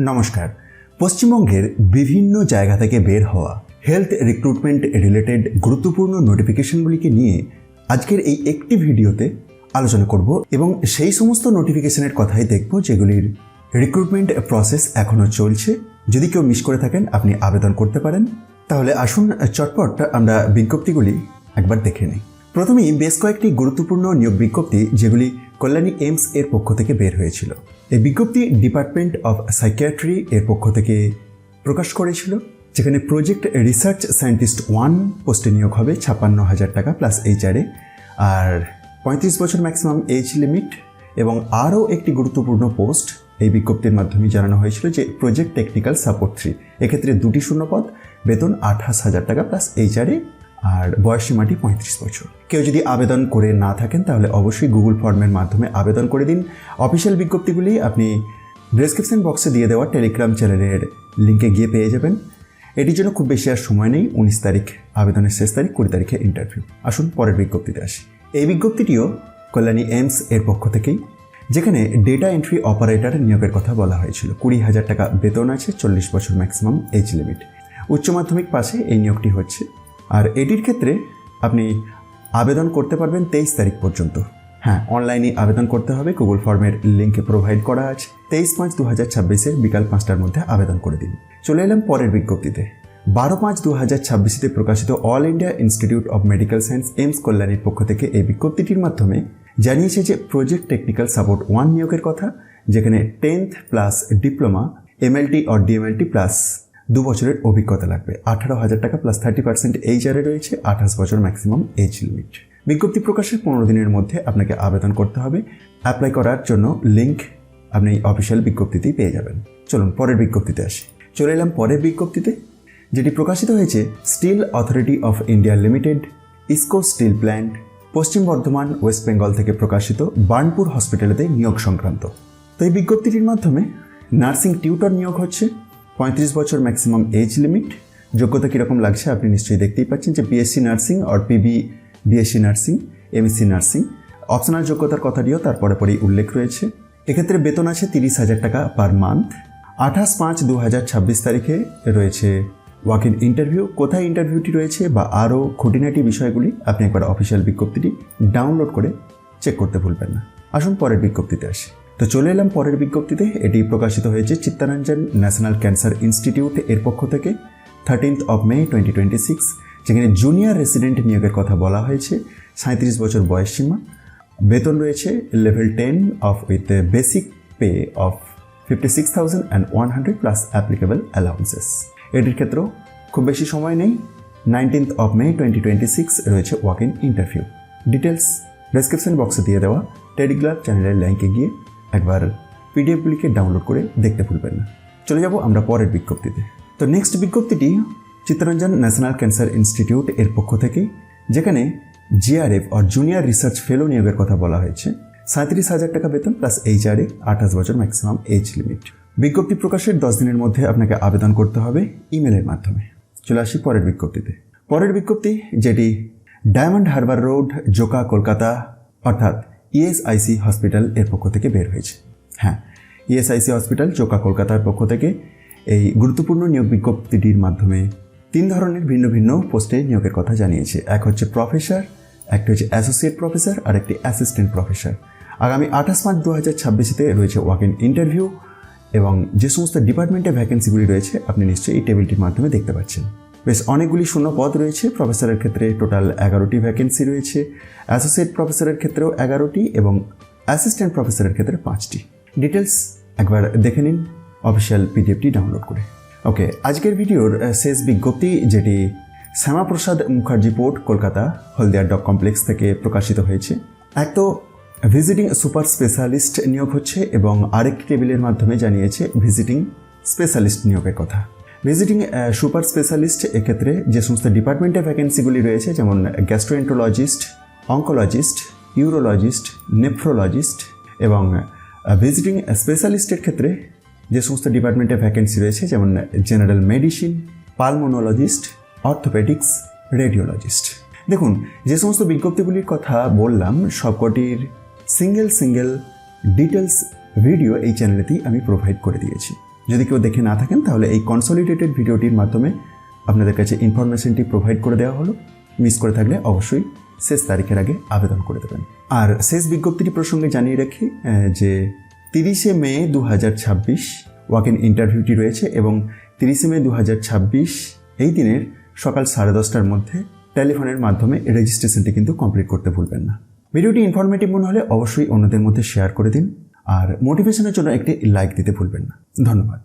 নমস্কার। পশ্চিমবঙ্গের বিভিন্ন জায়গা থেকে বের হওয়া হেলথ রিক্রুটমেন্ট রিলেটেড গুরুত্বপূর্ণ নোটিফিকেশনগুলিকে নিয়ে আজকের এই একটি ভিডিওতে আলোচনা করব এবং সেই সমস্ত নোটিফিকেশনের কথাই দেখব যেগুলির রিক্রুটমেন্ট প্রসেস এখনও চলছে। যদি কেউ মিস করে থাকেন আপনি আবেদন করতে পারেন। তাহলে আসুন চটপট আমরা বিজ্ঞপ্তিগুলি একবার দেখে নিই। প্রথমেই বেশ কয়েকটি গুরুত্বপূর্ণ নিয়োগ বিজ্ঞপ্তি যেগুলি কল্যাণী এইমস এর পক্ষ থেকে বের হয়েছিল। এই বিজ্ঞপ্তি ডিপার্টমেন্ট অফ সাইকিয়াট্রি এর পক্ষ থেকে প্রকাশ করেছিল, যেখানে প্রজেক্ট রিসার্চ সায়েন্টিস্ট 1 পোস্টে নিয়োগ হবে 56,000 টাকা প্লাস এইচআরএ, আর 35 বছর ম্যাক্সিমাম এজ লিমিট। এবং আরও একটি গুরুত্বপূর্ণ পোস্ট এই বিজ্ঞপ্তির মাধ্যমে জানানো হয়েছিল যে প্রজেক্ট টেকনিক্যাল সাপোর্ট 3, এক্ষেত্রে 2টি শূন্যপদ, বেতন 28,000 টাকা প্লাস এইচআরএ, আর বয়সসীমাটি 35 বছর। কেউ যদি আবেদন করে না থাকেন তাহলে অবশ্যই গুগল ফর্মের মাধ্যমে আবেদন করে দিন। অফিসিয়াল বিজ্ঞপ্তিগুলি আপনি ডেসক্রিপশন বক্সে দিয়ে দেওয়া টেলিগ্রাম চ্যানেলের লিঙ্কে গিয়ে পেয়ে যাবেন। এটির জন্য খুব বেশি আর সময় নেই, 19 তারিখ আবেদনের শেষ তারিখ, 20 তারিখে ইন্টারভিউ। আসুন পরের বিজ্ঞপ্তিতে আসি। এই বিজ্ঞপ্তিটিও কল্যাণী এইমস এর পক্ষ থেকেই, যেখানে ডেটা এন্ট্রি অপারেটর নিয়োগের কথা বলা হয়েছিল। 20,000 টাকা বেতন আছে, 40 বছর ম্যাক্সিমাম এজ লিমিট। উচ্চ মাধ্যমিক পাশে এই নিয়োগটি হচ্ছে, আর এটির ক্ষেত্রে আপনি আবেদন করতে পারবেন 23 তারিখ পর্যন্ত। হ্যাঁ, অনলাইনে আবেদন করতে হবে, গুগল ফর্মের লিঙ্কে প্রোভাইড করা আছে। 23/5/2026 বিকাল 5টার মধ্যে আবেদন করে দিন। চলে এলাম পরের বিজ্ঞপ্তিতে। 12/5/2026 প্রকাশিত All India Institute of Medical Science AIIMS কল্যাণীর পক্ষ থেকে এই বিজ্ঞপ্তিটির মাধ্যমে জানিয়েছে যে প্রজেক্ট টেকনিক্যাল সাপোর্ট 1 নিয়োগের কথা, যেখানে 10th plus diploma MLT or DMLT plus 2 বছরের অভিজ্ঞতা লাগবে। 18,000 টাকা প্লাস 30% এইচআরএ রয়েছে, 28 বছর ম্যাক্সিমাম এজ লিমিট। বিজ্ঞপ্তি প্রকাশের 15 দিনের মধ্যে আপনাকে আবেদন করতে হবে। অ্যাপ্লাই করার জন্য লিঙ্ক আপনি অফিসিয়াল বিজ্ঞপ্তিতেই পেয়ে যাবেন। চলুন পরের বিজ্ঞপ্তিতে আসি। চলে এলাম পরের বিজ্ঞপ্তিতে, যেটি প্রকাশিত হয়েছে steel authority of India limited, IISCO steel plant, Paschim Bardhaman, West Bengal থেকে প্রকাশিত বার্নপুর হসপিটালেতে নিয়োগ সংক্রান্ত। তো এই বিজ্ঞপ্তিটির মাধ্যমে নার্সিং টিউটর নিয়োগ হচ্ছে, 35 বছর ম্যাক্সিমাম এজ লিমিট। যোগ্যতা কীরকম লাগছে আপনি নিশ্চয়ই দেখতেই পাচ্ছেন যে BSc nursing or PB BSc nursing, MSc nursing. Optional যোগ্যতার কথাটিও তারপরে পরেই উল্লেখ রয়েছে। এক্ষেত্রে বেতন আছে 30,000 টাকা পার মান্থ। 28/5/2026 তারিখে রয়েছে ওয়াক ইন ইন্টারভিউ। কোথায় ইন্টারভিউটি রয়েছে বা আরও খুঁটিনাটি বিষয়গুলি আপনি একবার অফিসিয়াল বিজ্ঞপ্তিটি ডাউনলোড করে চেক করতে ভুলবেন না। আসুন পরের বিজ্ঞপ্তিতে আসি। তো চলে এলাম পরের বিজ্ঞপ্তিতে। এটি প্রকাশিত হয়েছে চিত্তরঞ্জন ন্যাশনাল ক্যান্সার ইনস্টিটিউট এর পক্ষ থেকে 13th May 2026, যেখানে জুনিয়র রেসিডেন্ট নিয়োগের কথা বলা হয়েছে। 37 বছর বয়সসীমা, বেতন রয়েছে level 10 of with basic pay off 56,100 plus applicable allowances. এটির ক্ষেত্রেও খুব বেশি সময় নেই, 19th May 2026 রয়েছে walk in interview. Details description বক্সে দিয়ে দেওয়া টেলিগ্রাম চ্যানেলের লিঙ্কে গিয়ে একবার পিডিএফগুলিকে ডাউনলোড করে দেখতে ভুলবেন না। চলে যাব আমরা পরের বিজ্ঞপ্তিতে। তো নেক্সট বিজ্ঞপ্তিটি চিত্তরঞ্জন ন্যাশনাল ক্যান্সার ইনস্টিটিউট এর পক্ষ থেকে, যেখানে JRF or junior research fellow নিয়োগের কথা বলা হয়েছে। 37,000 টাকা বেতন প্লাস এইচআরএ, 28 বছর ম্যাক্সিমাম এজ লিমিট। বিজ্ঞপ্তি প্রকাশের 10 দিনের মধ্যে আপনাকে আবেদন করতে হবে ইমেলের মাধ্যমে। চলে আসি পরের বিজ্ঞপ্তিতে। পরের বিজ্ঞপ্তি, যেটি ডায়মন্ড হারবার রোড, জোকা, কলকাতা অর্থাৎ ইএসআইসি হসপিটাল এর পক্ষ থেকে বের হয়েছে। হ্যাঁ, ইএসআইসি হসপিটাল জোকা, কলকাতার পক্ষ থেকে এই গুরুত্বপূর্ণ নিয়োগ বিজ্ঞপ্তিটির মাধ্যমে 3 ধরনের ভিন্ন ভিন্ন পোস্টে নিয়োগের কথা জানিয়েছে। এক হচ্ছে প্রফেসর, একটি হচ্ছে অ্যাসোসিয়েট প্রফেসর, আর একটি অ্যাসিস্ট্যান্ট প্রফেসর। আগামী 28/5/2026 রয়েছে ওয়াক ইন ইন্টারভিউ, এবং যে সমস্ত ডিপার্টমেন্টে ভ্যাকেন্সিগুলি রয়েছে আপনি নিশ্চয়ই এই টেবিলটির মাধ্যমে দেখতে পাচ্ছেন। বেশ অনেকগুলি শূন্য পদ রয়েছে। প্রফেসরের ক্ষেত্রে টোটাল 11টি ভ্যাকেন্সি রয়েছে, অ্যাসোসিয়েট প্রফেসরের ক্ষেত্রেও 11টি এবং অ্যাসিস্ট্যান্ট প্রফেসরের ক্ষেত্রে 5টি। ডিটেলস একবার দেখে নিন অফিসিয়াল পিডিএফটি ডাউনলোড করে। ওকে, আজকের ভিডিওর শেষ বিজ্ঞপ্তি, যেটি শ্যামাপ্রসাদ মুখার্জি পোর্ট, কলকাতা হলদিয়া ডক কমপ্লেক্স থেকে প্রকাশিত হয়েছে। এক তো ভিজিটিং সুপার স্পেশালিস্ট নিয়োগ হচ্ছে, এবং আরেকটি টেবিলের মাধ্যমে জানিয়েছে ভিজিটিং স্পেশালিস্ট নিয়োগের কথা। ভিজিটিং সুপার স্পেশালিস্ট এক্ষেত্রে যে সমস্ত ডিপার্টমেন্টে ভ্যাকেন্সিগুলি রয়েছে, যেমন গ্যাস্ট্রোএন্টারোলজিস্ট, অঙ্কোলজিস্ট, ইউরোলজিস্ট, নেফ্রোলজিস্ট, এবং ভিজিটিং স্পেশালিস্টের ক্ষেত্রে যে সমস্ত ডিপার্টমেন্টে ভ্যাকেন্সি রয়েছে, যেমন general medicine, pulmonologist, orthopaedics, radiologist. দেখুন, যে সমস্ত বিজ্ঞপ্তিগুলির কথা বললাম সবকটির সিঙ্গেল ডিটেলস ভিডিও এই চ্যানেলেতেই আমি প্রোভাইড করে দিয়েছি। যদি কেউ দেখে না থাকেন তাহলে এই কনসলিডেটেড ভিডিওটির মাধ্যমে আপনাদের কাছে ইনফরমেশনটি প্রোভাইড করে দেওয়া হলো। মিস করে থাকলে অবশ্যই শেষ তারিখের আগে আবেদন করে দেবেন। আর শেষ বিজ্ঞপ্তিটি প্রসঙ্গে জানিয়ে রাখি যে 30শে মে 2026 ওয়াক ইন ইন্টারভিউটি রয়েছে এবং 30শে মে 2026 এই দিনের সকাল 10:30টার মধ্যে টেলিফোনের মাধ্যমে রেজিস্ট্রেশনটি কিন্তু কমপ্লিট করতে ভুলবেন না। ভিডিওটি ইনফরমেটিভ মনে হলে অবশ্যই অন্যদের মধ্যে শেয়ার করে দিন আর মোটিভেশনের জন্য একটি লাইক দিতে ভুলবেন না। ধন্যবাদ।